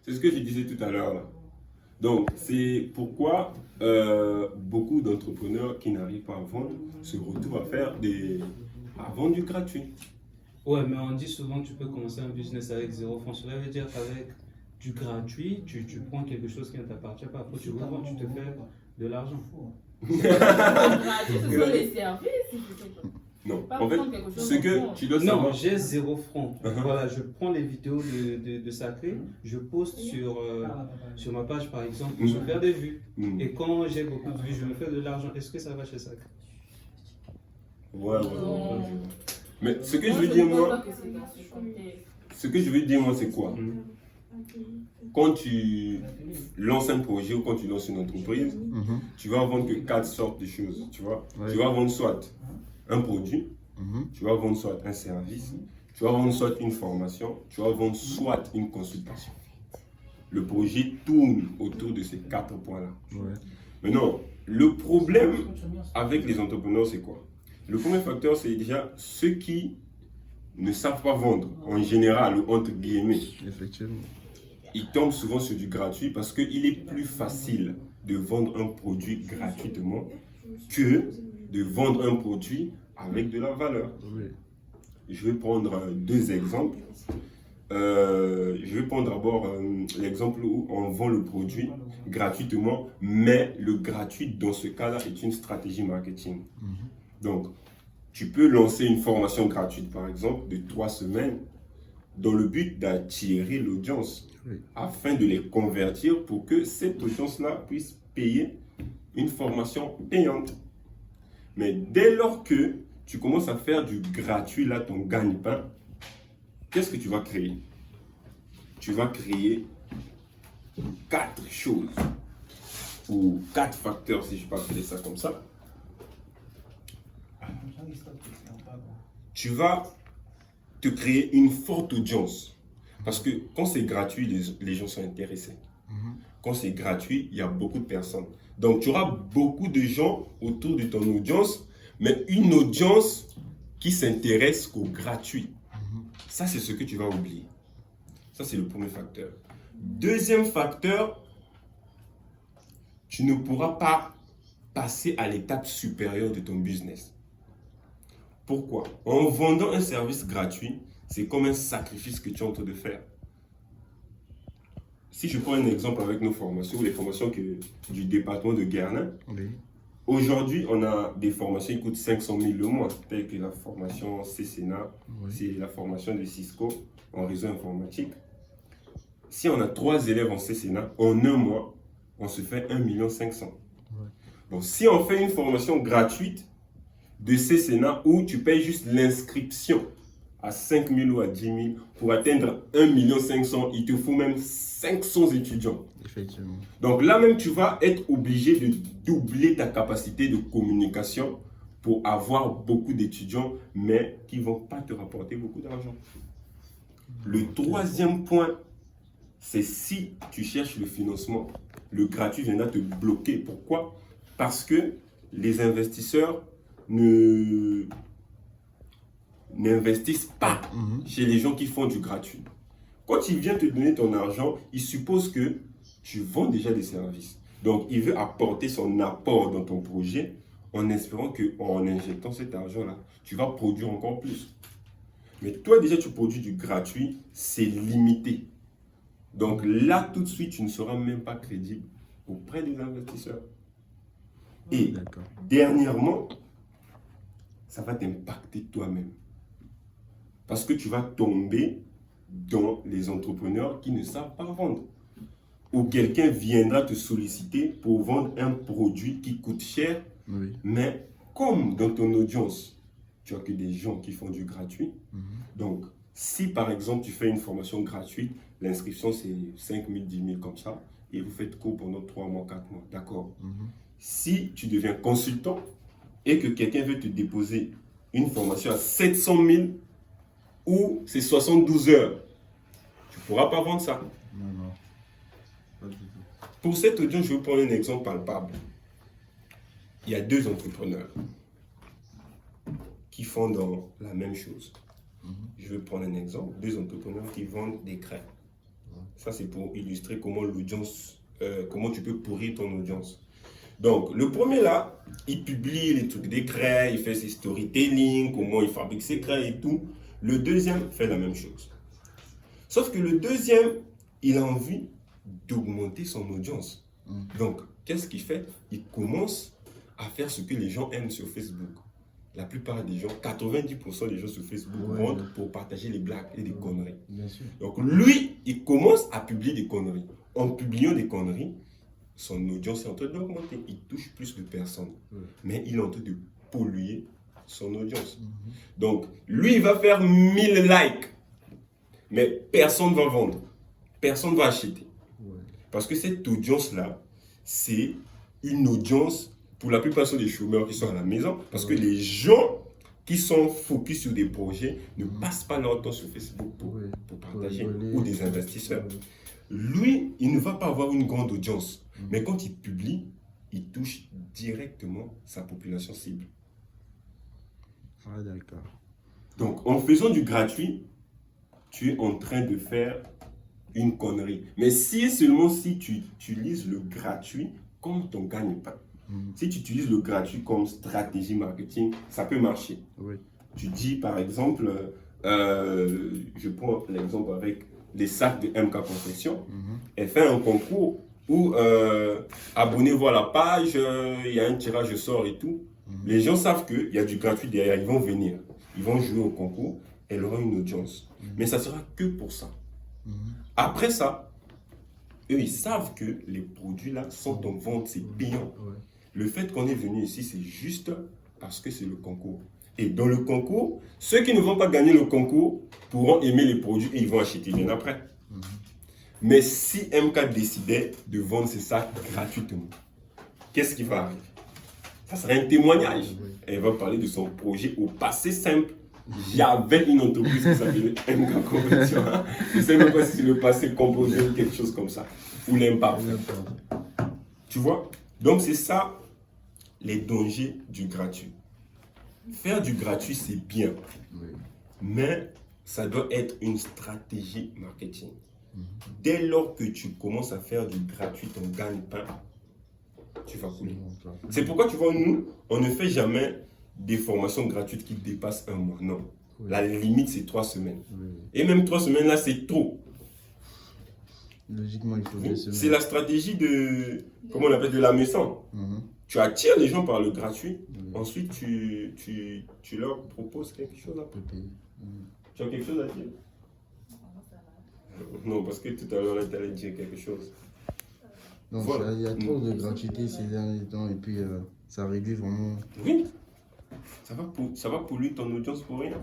C'est ce que je disais tout à l'heure là. Donc, c'est pourquoi beaucoup d'entrepreneurs qui n'arrivent pas à vendre se retrouvent à vendre du gratuit. Ouais, mais on dit souvent que tu peux commencer un business avec 0 francs. Cela veut dire qu'avec du gratuit, tu prends quelque chose qui ne t'appartient pas. Après, tu revends, tu te fais de l'argent. Le gratuit, ce sont les services. Je sais pas. Non, Pas en fait, prendre quelque chose ce en que compte. tu dois Non, savoir. j'ai 0 francs. Uh-huh. Voilà, je prends les vidéos de Sacré, je poste sur ma page par exemple pour se faire des vues. Mm. Et quand j'ai beaucoup de vues, je me fais de l'argent. Est-ce que ça va chez Sacré? Ouais. Non. Mais ce que je Moi, veux ne dire, pense moi, pas que c'est dans ce contexte. ce que je veux dire, moi, c'est quoi? Quand tu lances un projet ou quand tu lances une entreprise, tu vas vendre que 4 sortes de choses, tu vois. Ouais. Tu vas vendre soit un produit, Mhm. tu vas vendre soit un service, tu vas vendre soit une formation, tu vas vendre soit une consultation. Le projet tourne autour de ces 4 points-là. Ouais. Maintenant, le problème avec les entrepreneurs, c'est quoi? Le premier facteur, c'est déjà ceux qui ne savent pas vendre en général ou entre guillemets. Effectivement. Ils tombent souvent sur du gratuit parce qu'il est plus facile de vendre un produit gratuitement que de vendre un produit avec de la valeur. Oui. Je vais prendre 2 exemples. Je vais prendre d'abord l'exemple où on vend le produit gratuitement, mais le gratuit dans ce cas-là est une stratégie marketing. Donc, tu peux lancer une formation gratuite, par exemple, de 3 semaines, dans le but d'attirer l'audience, Oui. afin de les convertir pour que cette audience-là puisse payer une formation payante. Mais dès lors que tu commences à faire du gratuit, là, ton gagne-pain, qu'est-ce que tu vas créer? Tu vas créer 4 choses, ou 4 facteurs, si je peux appeler ça comme ça. Tu vas te créer une forte audience. Parce que quand c'est gratuit, les gens sont intéressés. Quand c'est gratuit, il y a beaucoup de personnes. Donc, tu auras beaucoup de gens autour de ton audience, mais une audience qui s'intéresse qu'au gratuit. Ça, c'est ce que tu vas oublier. Ça, c'est le premier facteur. Deuxième facteur, tu ne pourras pas passer à l'étape supérieure de ton business. Pourquoi? En vendant un service gratuit, c'est comme un sacrifice que tu es en train de faire. Si je prends un exemple avec nos formations, les formations du département de Guernin, Oui. aujourd'hui, on a des formations qui coûtent 500 000 le mois, telles que la formation CCNA, Oui. c'est la formation de Cisco en réseau informatique. Si on a 3 élèves en CCNA, en un mois, on se fait 1,5 million. Ouais. Donc, si on fait une formation gratuite de CCNA où tu payes juste l'inscription à 5 000 ou à 10 000 pour atteindre 1,5 million, il te faut même 500 étudiants. Effectivement. Donc là même, tu vas être obligé de doubler ta capacité de communication pour avoir beaucoup d'étudiants, mais qui ne vont pas te rapporter beaucoup d'argent. Le troisième point, c'est si tu cherches le financement, le gratuit viendra te bloquer. Pourquoi? Parce que les investisseurs n'investissent pas chez les gens qui font du gratuit. Quand il vient te donner ton argent, il suppose que tu vends déjà des services. Donc, il veut apporter son apport dans ton projet en espérant qu'en injectant cet argent-là, tu vas produire encore plus. Mais toi, déjà, tu produis du gratuit, c'est limité. Donc là, tout de suite, tu ne seras même pas crédible auprès des investisseurs. Et D'accord. dernièrement, ça va t'impacter toi-même. Parce que tu vas tomber dans les entrepreneurs qui ne savent pas vendre. Ou quelqu'un viendra te solliciter pour vendre un produit qui coûte cher, Oui. mais comme dans ton audience, tu as que des gens qui font du gratuit. Donc, si par exemple tu fais une formation gratuite, l'inscription c'est 5 000, 10 000 comme ça, et vous faites cours pendant 3 mois, 4 mois, d'accord. Si tu deviens consultant et que quelqu'un veut te déposer une formation à 700 000 ou c'est 72 heures, tu ne pourras pas vendre ça. Non, non. Pas du tout. Pour cette audience, je vais prendre un exemple palpable. Il y a 2 entrepreneurs qui font dans la même chose. Je vais prendre un exemple, 2 entrepreneurs qui vendent des crèmes. Ça, c'est pour illustrer comment l'audience, comment tu peux pourrir ton audience. Donc, le premier là, il publie les trucs des craies, il fait ses storytelling, comment il fabrique ses craies et tout. Le deuxième fait la même chose. Sauf que le deuxième, il a envie d'augmenter son audience. Donc, qu'est-ce qu'il fait? Il commence à faire ce que les gens aiment sur Facebook. La plupart des gens, 90% des gens sur Facebook rentrent pour partager les blagues et des conneries. Bien sûr. Donc lui, il commence à publier des conneries. En publiant des conneries, son audience est en train d'augmenter. Il touche plus de personnes. Mais il est en train de polluer son audience. Donc lui, il va faire 1000 likes. Mais personne ne va vendre. Personne ne va acheter. Parce que cette audience-là, c'est une audience, pour la plupart, ce sont des chômeurs qui sont à la maison. Parce que les gens qui sont focus sur des projets ne passent pas leur temps sur Facebook pour partager, ou des investisseurs. Lui, il ne va pas avoir une grande audience. Mais quand il publie, il touche directement sa population cible. Ah, d'accord. Donc, en faisant du gratuit, tu es en train de faire une connerie. Mais si seulement si tu utilises le gratuit comme ton gagne-pain. Si tu utilises le gratuit comme stratégie marketing, ça peut marcher. Tu dis par exemple, je prends l'exemple avec les sacs de MK Confection, elle fait un concours où abonnez-vous à la page, il y a un tirage au sort et tout. Les gens savent qu'il y a du gratuit derrière, ils vont venir, ils vont jouer au concours, elle aura une audience. Mais ça sera que pour ça. Après ça, eux, ils savent que les produits là sont en vente, c'est payant. Le fait qu'on est venu ici, c'est juste parce que c'est le concours. Et dans le concours, ceux qui ne vont pas gagner le concours pourront aimer les produits et ils vont acheter bien après. Mais si MK décidait de vendre ses sacs gratuitement, qu'est-ce qui va arriver? Ça serait un témoignage. Elle va parler de son projet au passé simple. J'avais une entreprise qui s'appelait MK Confection. Je ne sais même pas si c'est le passé composé ou quelque chose comme ça. Ou l'imparfait. Tu vois? Donc c'est ça les dangers du gratuit. Faire du gratuit, c'est bien. Mais ça doit être une stratégie marketing. Dès lors que tu commences à faire du gratuit, ton gagne-pain, tu vas couler. C'est pourquoi tu vois, nous, on ne fait jamais des formations gratuites qui dépassent un mois. Non. La limite, c'est 3 semaines. Et même 3 semaines, là, c'est trop. Logiquement, il faut 2 semaines. C'est la stratégie de, comment on appelle, de la maison. Tu attires les gens par le gratuit. Ensuite, tu leur proposes quelque chose après. Tu as quelque chose à dire? Non, parce que tout à l'heure, tu allais dire quelque chose. Donc, il y a trop de gratuité ces derniers temps et puis ça réduit vraiment. Oui, ça va polluer ton audience pour rien.